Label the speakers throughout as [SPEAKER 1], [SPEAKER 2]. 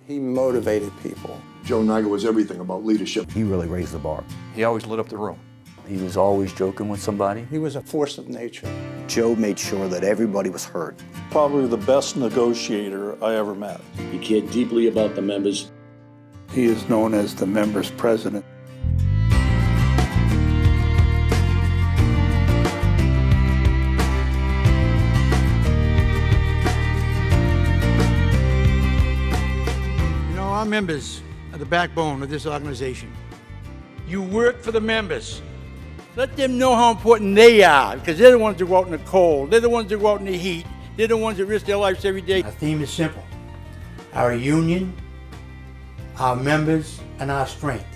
[SPEAKER 1] He motivated people.
[SPEAKER 2] Joe Nigro was everything about leadership.
[SPEAKER 3] He really raised the bar.
[SPEAKER 4] He always lit up the room.
[SPEAKER 3] He was always joking with somebody.
[SPEAKER 1] He was a force of nature.
[SPEAKER 5] Joe made sure that everybody was heard.
[SPEAKER 6] Probably the best negotiator I ever met.
[SPEAKER 7] He cared deeply about the members.
[SPEAKER 6] He is known as the members' president.
[SPEAKER 8] Our members are the backbone of this organization. You work for the members. Let them know how important they are, because they're the ones that go out in the cold. They're the ones that go out in the heat. They're the ones that risk their lives every day. Our theme is simple. Our union, our members, and our strength.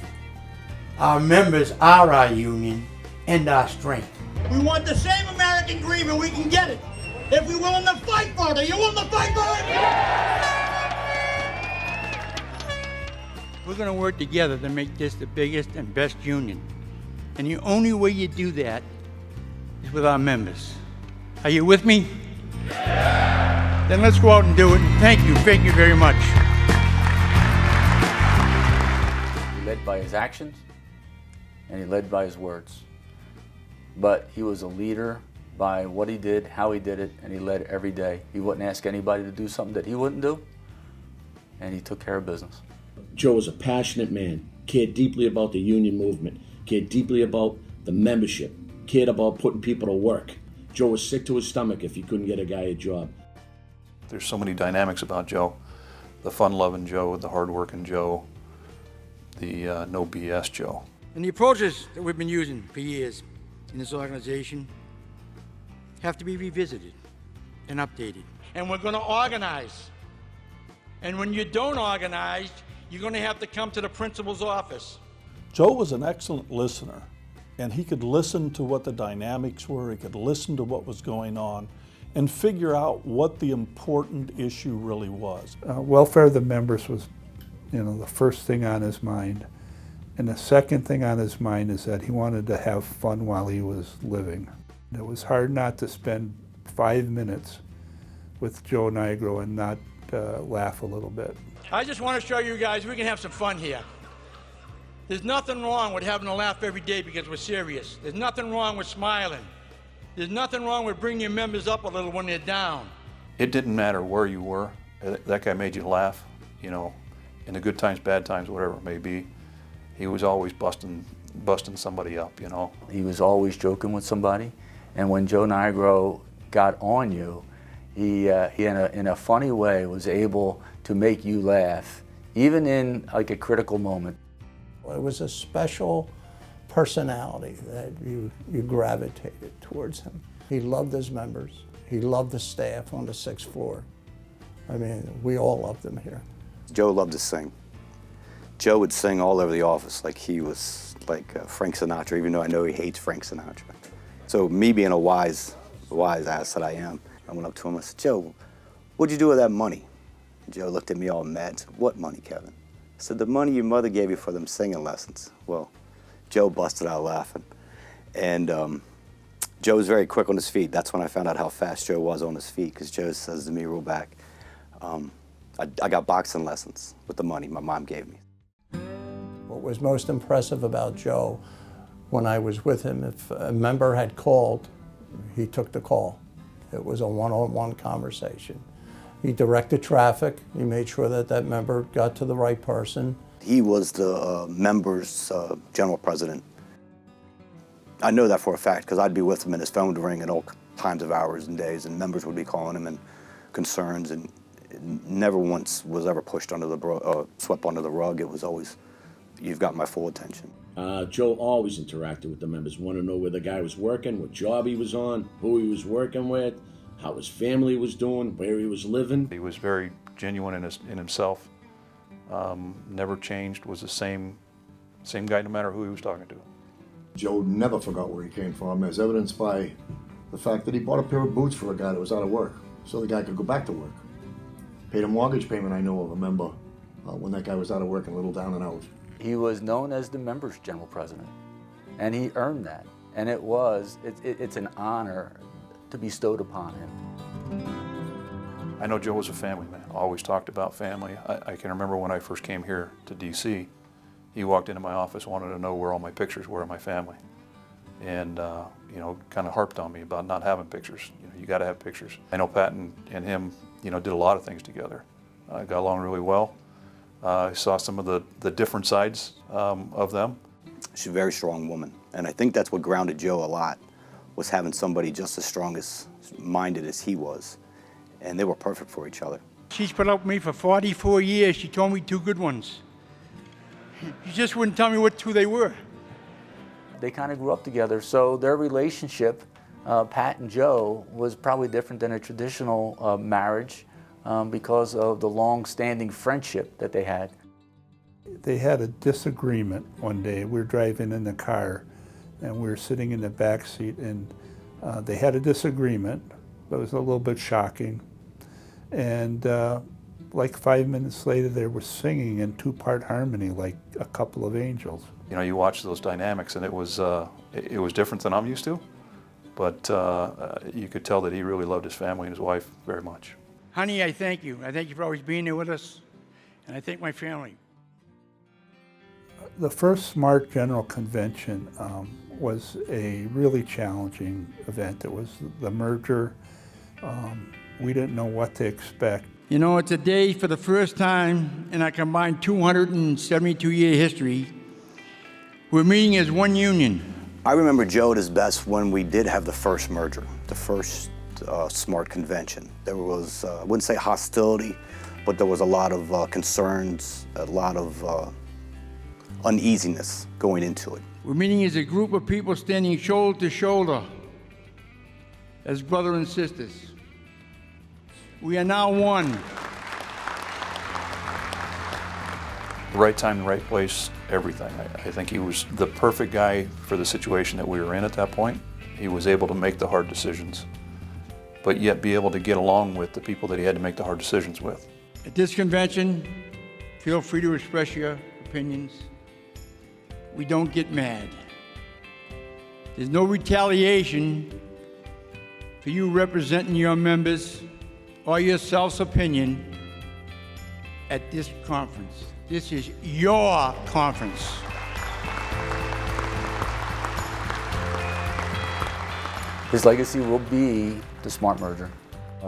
[SPEAKER 8] Our members are our union and our strength. We want the same American dream and we can get it. If we're willing to fight for it, are you willing to fight for it? Yeah! We're going to work together to make this the biggest and best union. And the only way you do that is with our members. Are you with me? Yeah. Then let's go out and do it. Thank you very much.
[SPEAKER 3] He led by his actions, and he led by his words. But he was a leader by what he did, how he did it, and he led every day. He wouldn't ask anybody to do something that he wouldn't do, and he took care of business.
[SPEAKER 7] Joe was a passionate man, cared deeply about the union movement, cared deeply about the membership, cared about putting people to work. Joe was sick to his stomach if he couldn't get a guy a job.
[SPEAKER 4] There's so many dynamics about Joe. The fun-loving Joe, the hard-working Joe, the no BS Joe.
[SPEAKER 8] And the approaches that we've been using for years in this organization have to be revisited and updated. And we're going to organize. And when you don't organize, you're going to have to come to the principal's office.
[SPEAKER 6] Joe was an excellent listener, and he could listen to what the dynamics were, he could listen to what was going on, and figure out what the important issue really was.
[SPEAKER 9] Welfare of the members was, the first thing on his mind. And the second thing on his mind is that he wanted to have fun while he was living. It was hard not to spend 5 minutes with Joe Nigro and not laugh a little bit.
[SPEAKER 8] I just want to show you guys we can have some fun here. There's nothing wrong with having a laugh every day because we're serious. There's nothing wrong with smiling. There's nothing wrong with bringing your members up a little when they're down.
[SPEAKER 4] It didn't matter where you were. That guy made you laugh, in the good times, bad times, whatever it may be. He was always busting somebody up,
[SPEAKER 3] He was always joking with somebody. And when Joe Nigro got on you, he in a funny way was able to make you laugh, even in like a critical moment.
[SPEAKER 1] It was a special personality that you gravitated towards him. He loved his members. He loved the staff on the 6th floor. I mean, we all loved him here.
[SPEAKER 5] Joe loved to sing. Joe would sing all over the office like he was like Frank Sinatra, even though I know he hates Frank Sinatra. So me being a wise ass that I am, I went up to him and said, Joe, what'd you do with that money? Joe looked at me all mad and said, what money, Kevin? I said, the money your mother gave you for them singing lessons. Well, Joe busted out laughing. And Joe was very quick on his feet. That's when I found out how fast Joe was on his feet, because Joe says to me, roll back, I got boxing lessons with the money my mom gave me.
[SPEAKER 1] What was most impressive about Joe, when I was with him, if a member had called, he took the call. It was a one-on-one conversation. He directed traffic. He made sure that that member got to the right person.
[SPEAKER 5] He was the members' general president. I know that for a fact because I'd be with him and his phone would ring at all times of hours and days, and members would be calling him and concerns, and never once was ever pushed under the swept under the rug. It was always, you've got my full attention.
[SPEAKER 7] Joe always interacted with the members, wanted to know where the guy was working, what job he was on, who he was working with, how his family was doing, where he was living.
[SPEAKER 4] He was very genuine in himself. Never changed. Was the same guy no matter who he was talking to.
[SPEAKER 2] Joe never forgot where he came from, as evidenced by the fact that he bought a pair of boots for a guy that was out of work, so the guy could go back to work. Paid a mortgage payment, I know of a member, when that guy was out of work and a little down and out.
[SPEAKER 3] He was known as the members' general president, and he earned that. And it's an honor to be bestowed upon him.
[SPEAKER 4] I know Joe was a family man, always talked about family. I can remember when I first came here to DC, he walked into my office, wanted to know where all my pictures were of my family. And you know, kind of harped on me about not having pictures. You know, you got to have pictures. I know Pat and him, you know, did a lot of things together. Got along really well. I saw some of the different sides of them.
[SPEAKER 5] She's a very strong woman, and I think that's what grounded Joe a lot, was having somebody just as strong as minded as he was, and they were perfect for each other.
[SPEAKER 8] She's put up with me for 44 years. She told me 2 good ones. She just wouldn't tell me what 2 they were.
[SPEAKER 3] They kind of grew up together, so their relationship, Pat and Joe, was probably different than a traditional marriage because of the long-standing friendship that they had.
[SPEAKER 9] They had a disagreement one day. We were driving in the car, and we were sitting in the back seat, and they had a disagreement. That was a little bit shocking. And like 5 minutes later, they were singing in 2-part harmony, like a couple of angels.
[SPEAKER 4] You know, you watch those dynamics, and it was different than I'm used to, but you could tell that he really loved his family and his wife very much.
[SPEAKER 8] Honey, I thank you. I thank you for always being there with us, and I thank my family.
[SPEAKER 9] The first SMART General Convention was a really challenging event. It was the merger. We didn't know what to expect.
[SPEAKER 8] You know, it's a day for the first time in our combined 272-year history, we're meeting as one union.
[SPEAKER 5] I remember Joe at his best when we did have the first merger, the first SMART convention. There was, I wouldn't say hostility, but there was a lot of concerns, a lot of uneasiness going into it.
[SPEAKER 8] We're meeting as a group of people standing shoulder to shoulder as brothers and sisters. We are now one.
[SPEAKER 4] The right time, the right place, everything. I think he was the perfect guy for the situation that we were in at that point. He was able to make the hard decisions, but yet be able to get along with the people that he had to make the hard decisions with.
[SPEAKER 8] At this convention, feel free to express your opinions. We don't get mad. There's no retaliation for you representing your members or your self-opinion at this conference. This is your conference.
[SPEAKER 3] His legacy will be the SMART merger.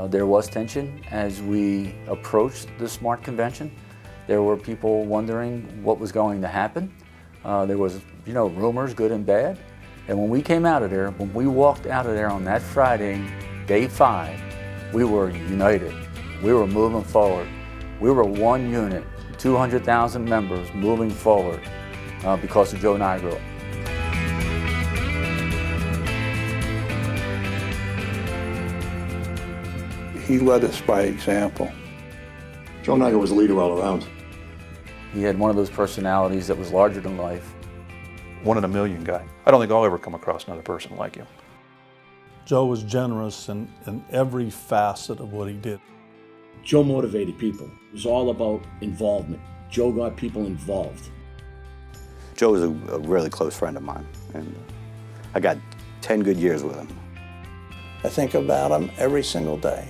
[SPEAKER 3] There was tension as we approached the SMART convention. There were people wondering what was going to happen. There was, rumors, good and bad. And when we came out of there, when we walked out of there on that Friday, day 5, we were united. We were moving forward. We were one unit, 200,000 members moving forward because of Joe Nigro.
[SPEAKER 9] He led us by example.
[SPEAKER 2] Joe Nigro was a leader all around.
[SPEAKER 3] He had one of those personalities that was larger than life.
[SPEAKER 4] One in a million guy. I don't think I'll ever come across another person like him.
[SPEAKER 6] Joe was generous in every facet of what he did.
[SPEAKER 7] Joe motivated people. It was all about involvement. Joe got people involved.
[SPEAKER 5] Joe was a really close friend of mine, and I got 10 good years with him.
[SPEAKER 1] I think about him every single day.